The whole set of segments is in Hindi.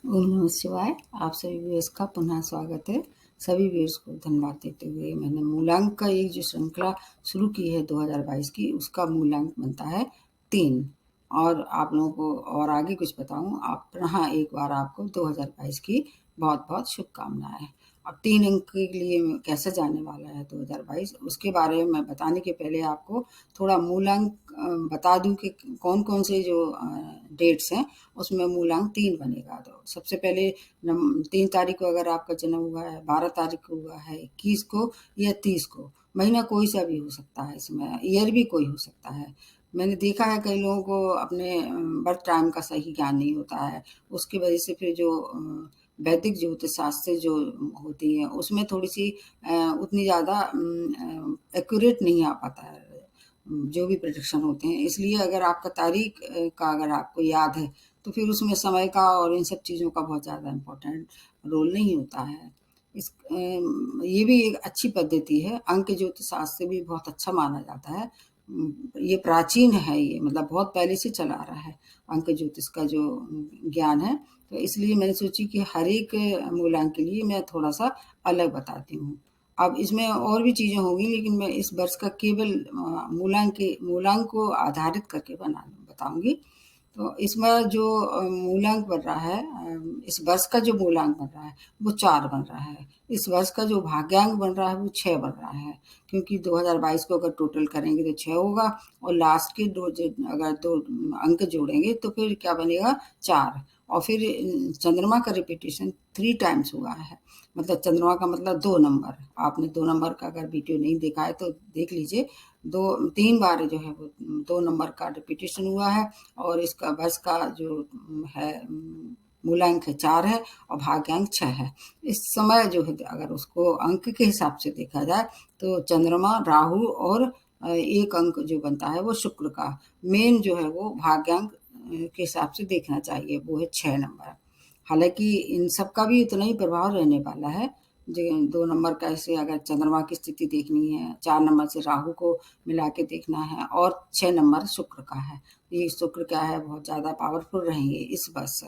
ओम नमः शिवाय। आप सभी व्यूअर्स का पुनः स्वागत है। सभी व्यूअर्स को धन्यवाद देते हुए मैंने मूलांक का एक जो श्रृंखला शुरू की है 2022 की, उसका मूलांक बनता है 3। और आप लोगों को और आगे कुछ बताऊं, आप पुनः एक बार आपको 2022 की बहुत बहुत शुभकामनाएं। अब 3 अंक के लिए कैसे जाने वाला है 2022, उसके बारे में बताने के पहले आपको थोड़ा मूलांक बता दूं कि कौन कौन से जो डेट्स हैं उसमें मूलांक 3 बनेगा। तो सबसे पहले 3 तारीख को अगर आपका जन्म हुआ है, 12 तारीख को हुआ है, 21 को या 30 को, महीना कोई सा भी हो सकता है, इसमें ईयर भी कोई हो सकता है। मैंने देखा है कई लोगों को अपने बर्थ टाइम का सही ज्ञान नहीं होता है, उसकी वजह से फिर जो वैदिक ज्योतिष शास्त्र जो होती है उसमें थोड़ी सी उतनी ज़्यादा एक्यूरेट नहीं आ पाता है जो भी प्रेडिक्शन होते हैं। इसलिए अगर आपका तारीख का अगर आपको याद है तो फिर उसमें समय का और इन सब चीज़ों का बहुत ज़्यादा इम्पोर्टेंट रोल नहीं होता है। ये भी एक अच्छी पद्धति है, अंक ज्योतिष शास्त्र भी बहुत अच्छा माना जाता है। ये प्राचीन है, ये मतलब बहुत पहले से चला आ रहा है अंक ज्योतिष का जो ज्ञान है। तो इसलिए मैंने सोची कि हर एक मूलांक के लिए मैं थोड़ा सा अलग बताती हूँ। अब इसमें और भी चीज़ें होंगी, लेकिन मैं इस वर्ष का केवल मूलांक को आधारित करके बताऊंगी। तो इसमें जो मूलांक बन रहा है, इस वर्ष का जो मूलांक बन रहा है वो 4 बन रहा है। इस वर्ष का जो भाग्यांक बन रहा है वो 6 बन रहा है, क्योंकि 2022 को अगर टोटल करेंगे तो 6 होगा और लास्ट के अगर 2 अंक जोड़ेंगे तो फिर क्या बनेगा, 4। और फिर चंद्रमा का रिपीटेशन 3 टाइम्स हुआ है, मतलब चंद्रमा का मतलब 2 नंबर। आपने 2 नंबर का अगर वीडियो नहीं देखा है तो देख लीजिए। 3 बार जो है वो 2 नंबर का रिपीटेशन हुआ है। और इसका वर्ष का जो है मूलांक है 4 है और भाग्यांक 6 है। इस समय जो है अगर उसको अंक के हिसाब से देखा जाए तो चंद्रमा, राहु और एक अंक जो बनता है वो शुक्र का, मेन जो है वो भाग्यांक के हिसाब से देखना चाहिए, वो है 6 नंबर। हालांकि इन सब का भी उतना ही प्रभाव रहने वाला है। जो 2 नंबर का ऐसे अगर चंद्रमा की स्थिति देखनी है, 4 नंबर से राहु को मिला के देखना है और 6 नंबर शुक्र का है। ये शुक्र क्या है, बहुत ज़्यादा पावरफुल रहेंगे इस वर्ष।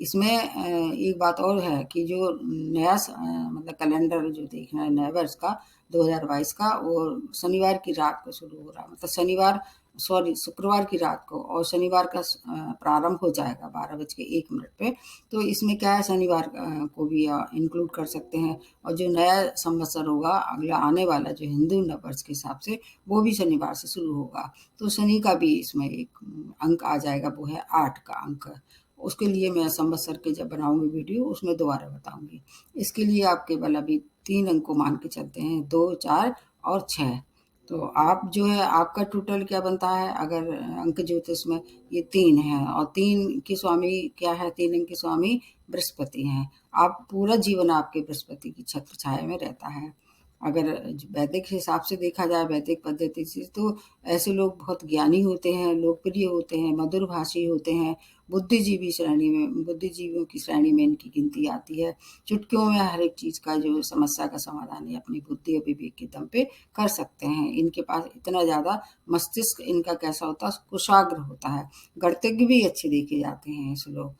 इसमें एक बात और है कि जो नया मतलब कैलेंडर जो देखना है नए वर्ष का 2022 का, वो शनिवार की रात को शुरू हो रहा है, मतलब शुक्रवार की रात को, और शनिवार का प्रारंभ हो जाएगा 12:01 पे। तो इसमें क्या है, शनिवार को भी इंक्लूड कर सकते हैं। और जो नया संवत्सर होगा अगला आने वाला जो हिंदू नववर्ष के हिसाब से, वो भी शनिवार से शुरू होगा। तो शनि का भी इसमें एक अंक आ जाएगा, वो है 8 का अंक। उसके लिए मैं संवत्सर के जब बनाऊंगी वीडियो उसमें दोबारा बताऊंगी। इसके लिए आप केवल अभी 3 अंक को मान के चलते हैं, 2, 4 और 6। तो आप जो है आपका टोटल क्या बनता है, अगर अंक ज्योतिष में ये 3 है और 3 के स्वामी क्या है, 3 अंक के स्वामी बृहस्पति हैं। आप पूरा जीवन आपके बृहस्पति की छत्र छाया में रहता है। अगर वैदिक हिसाब से देखा जाए, वैदिक पद्धति से, तो ऐसे लोग बहुत ज्ञानी होते हैं, लोकप्रिय होते हैं, मधुरभाषी होते हैं, बुद्धिजीवियों की श्रेणी में इनकी गिनती आती है। चुटकियों में हर एक चीज़ का जो समस्या का समाधान है अपनी बुद्धि और विवेक के दम पे कर सकते हैं। इनके पास इतना ज़्यादा मस्तिष्क इनका कैसा होता है, कुशाग्र होता है। गणितज्ञ भी अच्छे देखे जाते हैं ऐसे लोग।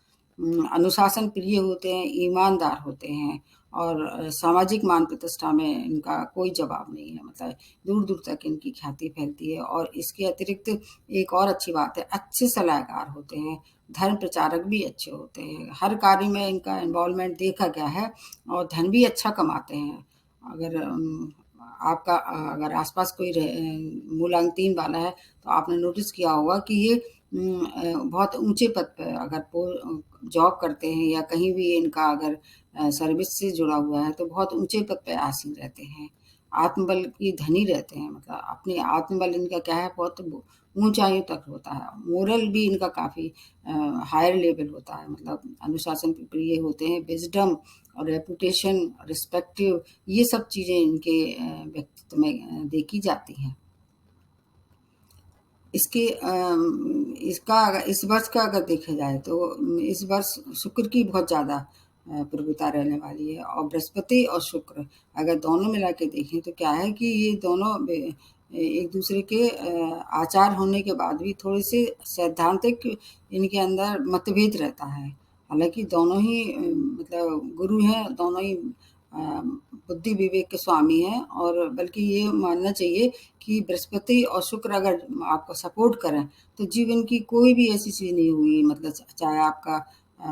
अनुशासन प्रिय होते हैं, ईमानदार होते हैं और सामाजिक मान प्रतिष्ठा में इनका कोई जवाब नहीं है, मतलब दूर दूर तक इनकी ख्याति फैलती है। और इसके अतिरिक्त एक और अच्छी बात है, अच्छे सलाहकार होते हैं, धर्म प्रचारक भी अच्छे होते हैं, हर कार्य में इनका इन्वॉल्वमेंट देखा गया है और धन भी अच्छा कमाते हैं। अगर आपका अगर आसपास कोई मूलांक 3 वाला है तो आपने नोटिस किया होगा कि ये बहुत ऊंचे पद पे अगर जॉब करते हैं या कहीं भी इनका अगर सर्विस से जुड़ा हुआ है तो बहुत ऊंचे पद पे आसीन रहते हैं। आत्मबल की धनी रहते हैं, मतलब अपने आत्मबल इनका क्या है, बहुत ऊंचाइयों तक होता है। मोरल भी इनका काफ़ी हायर लेवल होता है, मतलब अनुशासन प्रिय होते हैं, विजडम और रेपुटेशन, रिस्पेक्टिव, ये सब चीज़ें इनके व्यक्तित्व में देखी जाती हैं। इस वर्ष का अगर देखा जाए तो इस वर्ष शुक्र की बहुत ज़्यादा प्रभुता रहने वाली है, और बृहस्पति और शुक्र अगर दोनों मिला के देखें तो क्या है कि ये दोनों एक दूसरे के आचार होने के बाद भी थोड़े से सैद्धांतिक इनके अंदर मतभेद रहता है। हालाँकि दोनों ही मतलब गुरु हैं, दोनों ही बुद्धि विवेक के स्वामी हैं, और बल्कि ये मानना चाहिए कि बृहस्पति और शुक्र अगर आपको सपोर्ट करें तो जीवन की कोई भी ऐसी चीज़ नहीं हुई, मतलब चाहे आपका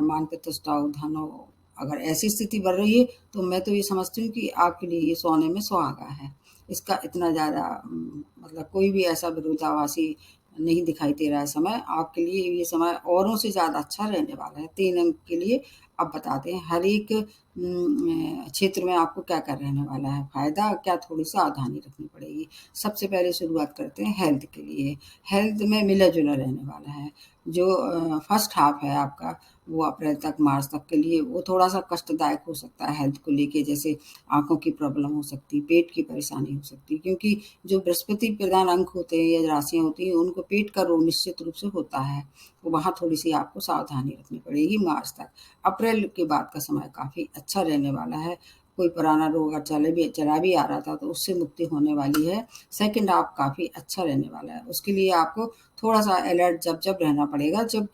मान प्रतिष्ठा हो, धन हो, अगर ऐसी स्थिति बढ़ रही है तो मैं तो ये समझती हूँ कि आपके लिए ये सोने में सुहागा है। इसका इतना ज़्यादा मतलब कोई भी ऐसा विरोधाभासी नहीं दिखाई दे रहा है समय। आपके लिए ये समय औरों से ज़्यादा अच्छा रहने वाला है। 3 अंक के लिए अब बताते हैं हर एक क्षेत्र में आपको क्या-क्या रहने वाला है, फ़ायदा क्या, थोड़ी सावधानी रखनी पड़ेगी। सबसे पहले शुरुआत करते हैं हेल्थ के लिए। हेल्थ में मिला-जुला रहने वाला है। जो फर्स्ट हाफ है आपका, वो अप्रैल तक, मार्च तक के लिए वो थोड़ा-सा कष्टदायक हो सकता है हेल्थ को लेके, जैसे आँखों की प्रॉब्लम हो सकती है, पेट की परेशानी हो सकती है, क्योंकि जो बृहस्पति प्रधान अंक होते हैं या राशियाँ होती हैं, उनको पेट का रोग निश्चित रूप से होता है। तो वहाँ थोड़ी-सी आपको सावधानी रखनी पड़ेगी मार्च तक। अप्रैल के बाद का समय काफ़ी अच्छा रहने वाला है। कोई पुराना रोग अगर चला भी आ रहा था तो उससे मुक्ति होने वाली है। सेकंड हाफ काफ़ी अच्छा रहने वाला है। उसके लिए आपको थोड़ा-सा अलर्ट जब-जब रहना पड़ेगा, जब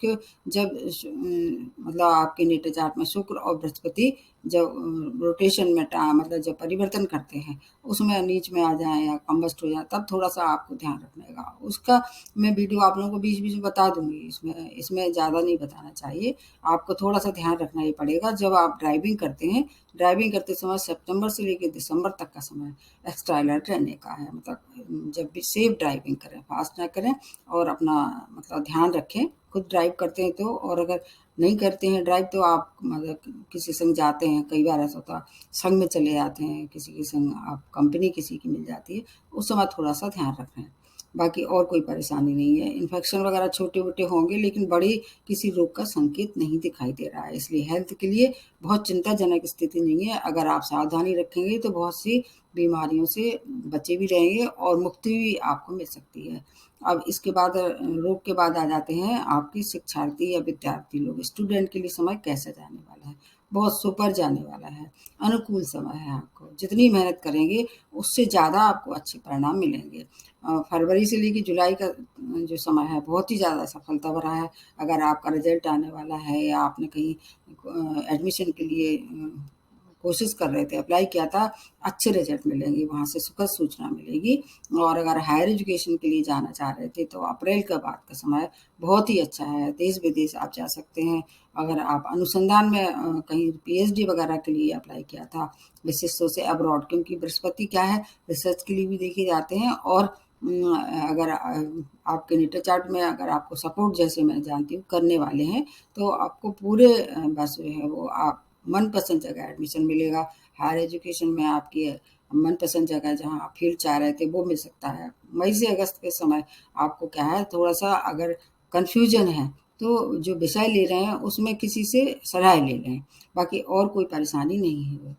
मतलब आपके नेटल चार्ट में शुक्र और बृहस्पति जब रोटेशन में मतलब जब परिवर्तन करते हैं, उसमें नीच में आ जाएँ या कम्बस्ट हो जाए, तब थोड़ा-सा आपको ध्यान रखने का। उसका मैं वीडियो आप लोगों को बीच-बीच में बता दूँगी, इसमें इसमें ज़्यादा नहीं बताना चाहिए। आपको थोड़ा-सा ध्यान रखना ही पड़ेगा जब आप ड्राइविंग करते हैं। ड्राइविंग करते समय सितंबर से लेके दिसंबर तक का समय एक्स्ट्रा अलर्ट रहने का है। मतलब जब भी सेफ ड्राइविंग करें, फ़ास्ट ना करें, और अपना मतलब ध्यान रखें। खुद ड्राइव करते हैं तो, और अगर नहीं करते हैं ड्राइव तो आप मतलब किसी संग जाते हैं, कई बार ऐसा होता है संग में चले जाते हैं, किसी के संग आप कंपनी किसी की मिल जाती है, उस समय थोड़ा-सा ध्यान रखें। बाकी और कोई परेशानी नहीं है। इन्फेक्शन वगैरह छोटे-मोटे होंगे, लेकिन बड़ी किसी रोग का संकेत नहीं दिखाई दे रहा है। इसलिए हेल्थ के लिए बहुत चिंताजनक स्थिति नहीं है। अगर आप सावधानी रखेंगे तो बहुत सी बीमारियों से बचे भी रहेंगे और मुक्ति भी आपको मिल सकती है। अब इसके बाद रोग के बाद आ जाते हैं आपके शिक्षार्थी या विद्यार्थी लोग। स्टूडेंट के लिए समय कैसा जाने वाला है? बहुत सुपर जाने वाला है। अनुकूल समय है आपको। जितनी मेहनत करेंगे उससे ज़्यादा आपको अच्छे परिणाम मिलेंगे। फरवरी से लेके जुलाई का जो समय है बहुत ही ज़्यादा सफलता भरा है। अगर आपका रिज़ल्ट आने वाला है या आपने कहीं एडमिशन के लिए कोशिश कर रहे थे, अप्लाई किया था, अच्छे रिज़ल्ट मिलेंगे, वहाँ से सुखद सूचना मिलेगी। और अगर हायर एजुकेशन के लिए जाना चाह रहे थे तो अप्रैल के बाद का समय बहुत ही अच्छा है। देश-विदेश आप जा सकते हैं। अगर आप अनुसंधान में कहीं पीएचडी वगैरह के लिए अप्लाई किया था, विशेष रूप से अब्रॉड, क्योंकि बृहस्पति क्या है, रिसर्च के लिए भी देखे जाते हैं। और अगर आपके नेटल चार्ट में अगर आपको सपोर्ट, जैसे मैं जानती हूँ, करने वाले हैं, तो आपको पूरे बस जो है वो आप मनपसंद जगह एडमिशन मिलेगा। हायर एजुकेशन में आपकी मनपसंद जगह जहाँ आप फील्ड चाह रहे थे वो मिल सकता है। मई से अगस्त के समय आपको क्या है, थोड़ा-सा अगर कन्फ्यूजन है तो जो विषय ले रहे हैं उसमें किसी से सलाह ले लें। बाकी और कोई परेशानी नहीं है।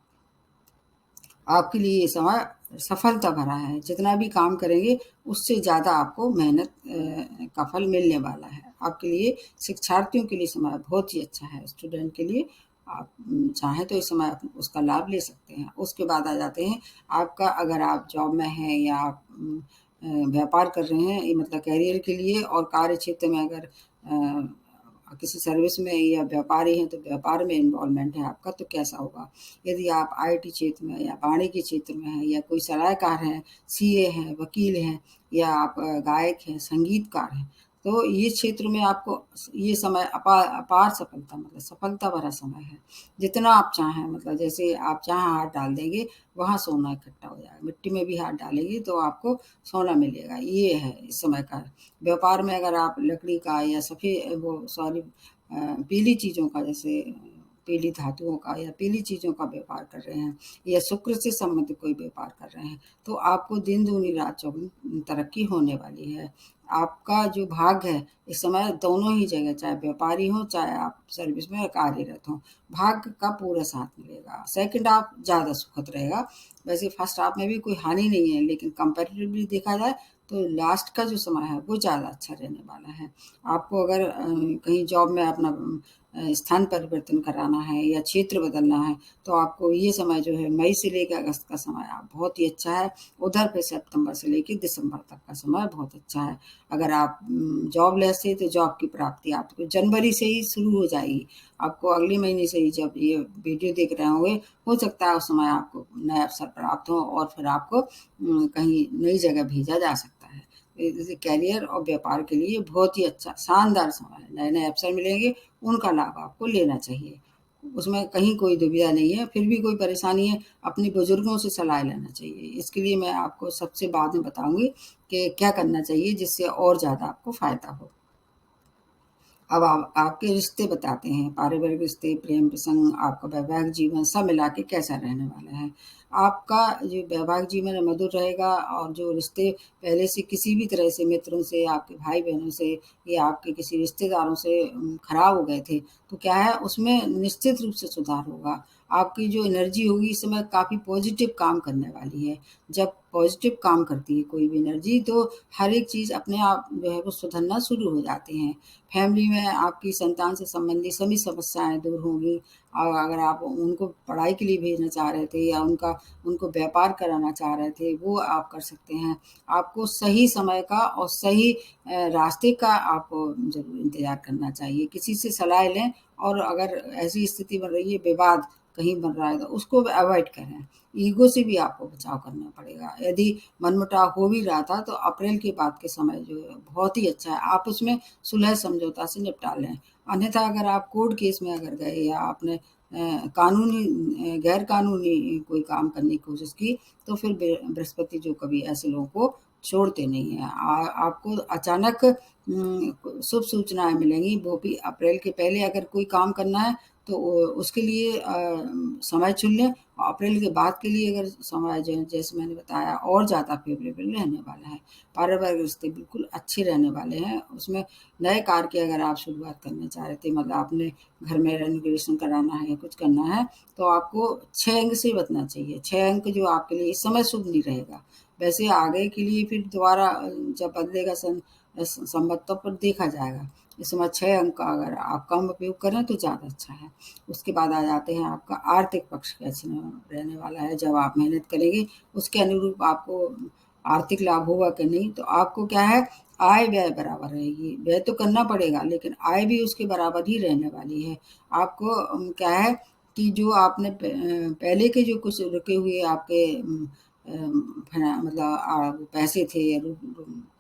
आपके लिए ये समय सफलता भरा है। जितना भी काम करेंगे उससे ज़्यादा आपको मेहनत का फल मिलने वाला है। आपके लिए शिक्षार्थियों के लिए समय बहुत ही अच्छा है। स्टूडेंट के लिए आप चाहें तो इस समय उसका लाभ ले सकते हैं। उसके बाद आ जाते हैं आपका, अगर आप जॉब में हैं या आप व्यापार कर रहे हैं, ये मतलब करियर के लिए, और कार्य क्षेत्र में अगर किसी सर्विस में या व्यापारी हैं तो व्यापार में इन्वॉल्वमेंट है आपका, तो कैसा होगा? यदि आप आईटी क्षेत्र में या वाणिज्य क्षेत्र में हैं, या कोई सलाहकार हैं, सीए हैं, वकील हैं, या आप गायक हैं, संगीतकार हैं, तो ये क्षेत्र में आपको ये समय अपार सफलता, मतलब सफलता भरा समय है। जितना आप चाहें, मतलब जैसे आप जहाँ हाथ डाल देंगे वहाँ सोना इकट्ठा हो जाएगा। मिट्टी में भी हाथ डालेंगे तो आपको सोना मिलेगा, ये है इस समय का। व्यापार में अगर आप लकड़ी का या पीली चीज़ों का, जैसे पीली धातुओं का या पीली चीज़ों का व्यापार कर रहे हैं, या शुक्र से संबंधित कोई व्यापार कर रहे हैं, तो आपको दिन दूनी रात चौगुनी तरक्की होने वाली है। आपका जो भाग्य है इस समय दोनों ही जगह, चाहे व्यापारी हों, चाहे आप सर्विस में कार्यरत हों, भाग्य का पूरा साथ मिलेगा। सेकंड हाफ ज़्यादा सुखद रहेगा। वैसे फर्स्ट हाफ में भी कोई हानि नहीं है, लेकिन कंपैरेटिवली देखा जाए तो लास्ट का जो समय है वो ज़्यादा अच्छा रहने वाला है। आपको अगर कहीं जॉब में अपना स्थान परिवर्तन कराना है या क्षेत्र बदलना है, तो आपको ये समय जो है मई से लेकर अगस्त का समय आप बहुत ही अच्छा है। उधर पे सितंबर से लेके दिसंबर तक का समय बहुत अच्छा है। अगर आप जॉबलेस है तो जॉब की प्राप्ति आपको जनवरी से ही शुरू हो जाएगी। आपको अगले महीने से ही जब ये वीडियो देख रहे होंगे, हो सकता है उस समय आपको नए अवसर प्राप्त हो और फिर आपको कहीं नई जगह भेजा जा सकता है। जैसे करियर और व्यापार के लिए बहुत ही अच्छा शानदार समय है। नए-नए अवसर मिलेंगे, उनका लाभ आपको लेना चाहिए। उसमें कहीं कोई दुविधा नहीं है, फिर भी कोई परेशानी है, अपने बुजुर्गों से सलाह लेना चाहिए। इसके लिए मैं आपको सबसे बाद में बताऊँगी कि क्या करना चाहिए जिससे और ज़्यादा आपको फ़ायदा हो। अब आप आपके रिश्ते बताते हैं, पारिवारिक रिश्ते, प्रेम प्रसंग, आपका वैवाहिक जीवन सब मिला के कैसा रहने वाला है। आपका जो वैवाहिक जीवन है मधुर रहेगा और जो रिश्ते पहले से किसी भी तरह से मित्रों से, आपके भाई-बहनों से या आपके किसी रिश्तेदारों से खराब हो गए थे, तो क्या है उसमें निश्चित रूप से सुधार होगा। आपकी जो एनर्जी होगी इस समय काफ़ी पॉज़िटिव काम करने वाली है। जब पॉज़िटिव काम करती है कोई भी एनर्जी तो हर एक चीज़ अपने आप जो है वो सुधरना शुरू हो जाती हैं। फैमिली में आपकी संतान से संबंधित सभी समस्याएँ दूर होंगी और अगर आप उनको पढ़ाई के लिए भेजना चाह रहे थे या उनको व्यापार कराना चाह रहे थे, वो आप कर सकते हैं। आपको सही समय का और सही रास्ते का आपको ज़रूर इंतज़ार करना चाहिए। किसी से सलाह लें और अगर ऐसी स्थिति बन रही है, विवाद कहीं बन रहा है, तो उसको अवॉइड करें। ईगो से भी आपको बचाव करना पड़ेगा। यदि मनमुटाव हो भी रहा था, तो अप्रैल के बाद के समय जो है बहुत ही अच्छा है। आप उसमें सुलह समझौता से निपटा लें। अन्यथा अगर आप कोर्ट केस में अगर गए या आपने गैर कानूनी कोई काम करने की कोशिश की, तो फिर बृहस्पति जो कभी ऐसे लोगों को छोड़ते नहीं हैं। आपको अचानक शुभ सूचनाएँ मिलेंगी, वो भी अप्रैल के पहले अगर कोई काम करना है, तो उसके लिए समय चुन लें। अप्रैल के बाद के लिए अगर समय जो है जैसे मैंने बताया और ज़्यादा फ़ेवरेबल रहने वाला है। पारिवारिक रिश्ते बिल्कुल अच्छे रहने वाले हैं। उसमें नए कार्य की अगर आप शुरुआत करना चाह रहे थे मतलब आपने घर में रेनोवेशन कराना है या कुछ करना है, तो आपको 6 अंक से बचना चाहिए। 6 अंक जो आपके लिए इस समय शुभ नहीं रहेगा। वैसे आगे के लिए फिर दोबारा जब बदलेगा संवत तब पर देखा जाएगा। इस समय 6 अंक का अगर आप कम उपयोग करें तो ज़्यादा अच्छा है। उसके बाद आ जाते हैं आपका आर्थिक पक्ष कैसे रहने वाला है। जब आप मेहनत करेंगे उसके अनुरूप आपको आर्थिक लाभ होगा कि नहीं, तो आपको क्या है आय-व्यय बराबर रहेगी। व्यय तो करना पड़ेगा लेकिन आय भी उसके बराबर ही रहने वाली है। आपको क्या है कि जो आपने पहले के जो कुछ रुके हुए आपके मतलब पैसे थे या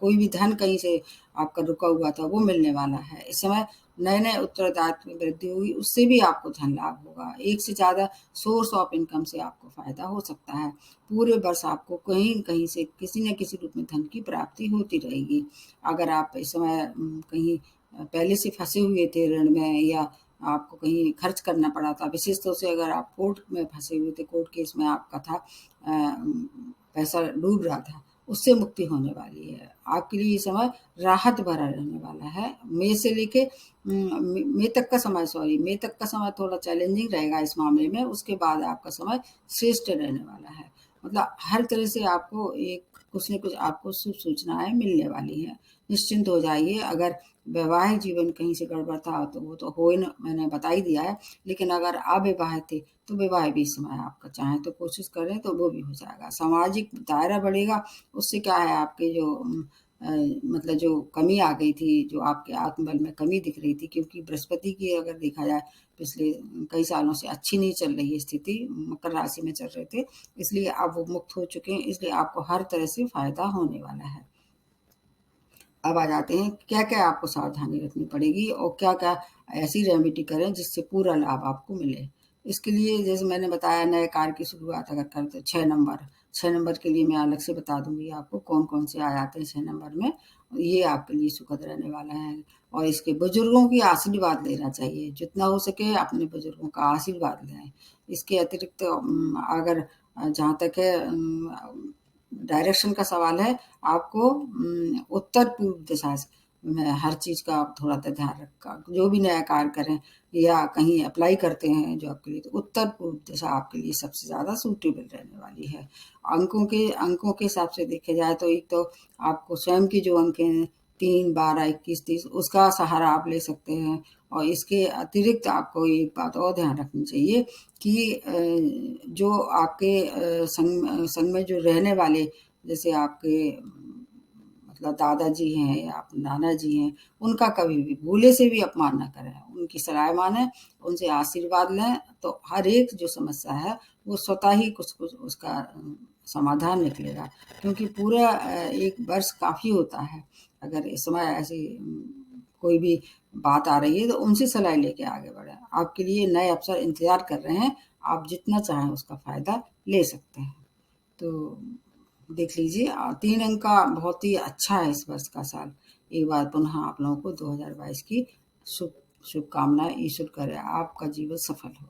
कोई भी धन कहीं से आपका रुका हुआ था वो मिलने वाला है। इस समय नए-नए उत्तरदायित्व में वृद्धि हुई उससे भी आपको धन लाभ होगा। एक से ज़्यादा सोर्स ऑफ इनकम से आपको फ़ायदा हो सकता है। पूरे वर्ष आपको कहीं न कहीं से किसी न किसी रूप में धन की प्राप्ति होती रहेगी। अगर आप इस समय कहीं पहले से फँसे हुए थे ऋण में या आपको कहीं खर्च करना पड़ा था, विशेष तौर से अगर आप कोर्ट में फँसे हुए थे, कोर्ट केस में आपका था पैसा डूब रहा था, उससे मुक्ति होने वाली है। आपके लिए ये समय राहत भरा रहने वाला है। मई से लेके मई तक का समय मई तक का समय थोड़ा चैलेंजिंग रहेगा इस मामले में, उसके बाद आपका समय श्रेष्ठ रहने वाला है। मतलब हर तरह से आपको एक कुछ न कुछ आपको शुभ सूचनाएँ मिलने वाली हैं। निश्चिंत हो जाइए, अगर वैवाहिक जीवन कहीं से गड़बड़ था तो वो तो हो ही न मैंने बता ही दिया है, लेकिन अगर अविवाहित थे तो विवाह भी इस समय आपका चाहें तो कोशिश करें तो वो भी हो जाएगा। सामाजिक दायरा बढ़ेगा, उससे क्या है आपके जो मतलब जो कमी आ गई थी, जो आपके आत्मबल में कमी दिख रही थी क्योंकि बृहस्पति की अगर देखा जाए पिछले कई सालों से अच्छी नहीं चल रही है स्थिति, मकर राशि में चल रहे थे, इसलिए अब वो मुक्त हो चुके हैं, इसलिए आपको हर तरह से फ़ायदा होने वाला है। अब आ जाते हैं क्या-क्या आपको सावधानी रखनी पड़ेगी और क्या-क्या ऐसी रेमेडी करें जिससे पूरा लाभ आपको मिले। इसके लिए जैसे मैंने बताया नए कार्य की शुरुआत अगर करें तो 6 नंबर के लिए मैं अलग से बता दूँगी आपको कौन-कौन से आ जाते हैं 6 नंबर में। ये आपके लिए सुखद रहने वाला है और इसके बुजुर्गों की आशीर्वाद लेना चाहिए। जितना हो सके अपने बुजुर्गों का आशीर्वाद लें। इसके अतिरिक्त अगर जहाँ तक है डायरेक्शन का सवाल है, आपको उत्तर-पूर्व दिशा में हर चीज़ का थोड़ा सा ध्यान रखा जो भी नया कार्य करें या कहीं अप्लाई करते हैं जॉब के लिए, तो उत्तर-पूर्व दिशा आपके लिए सबसे ज़्यादा सूटेबल रहने वाली है। अंकों के हिसाब से देखा जाए तो एक तो आपको स्वयं के जो अंक हैं 3, 12, 21, 30 उसका सहारा आप ले सकते हैं। और इसके अतिरिक्त आपको एक बात और ध्यान रखनी चाहिए कि जो आपके संग में जो रहने वाले, जैसे आपके मतलब दादाजी हैं या नाना जी हैं, उनका कभी भी भूले से भी अपमान ना करें, उनकी सलाह मानें, उनसे आशीर्वाद लें, तो हर एक जो समस्या है वो स्वतः ही कुछ कुछ उसका समाधान निकलेगा। क्योंकि पूरा एक वर्ष काफ़ी होता है। अगर इस समय ऐसी कोई भी बात आ रही है तो उनसे सलाह लेके आगे बढ़ें। आपके लिए नए अवसर इंतज़ार कर रहे हैं, आप जितना चाहें उसका फ़ायदा ले सकते हैं। तो देख लीजिए 3 अंक का बहुत ही अच्छा है इस वर्ष का साल। एक बार पुनः आप लोगों को 2022 की शुभ शुभकामनाएँ। ईश्वर करे आपका जीवन सफल हो।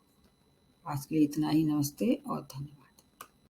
आज के लिए इतना ही। नमस्ते और धन्यवाद।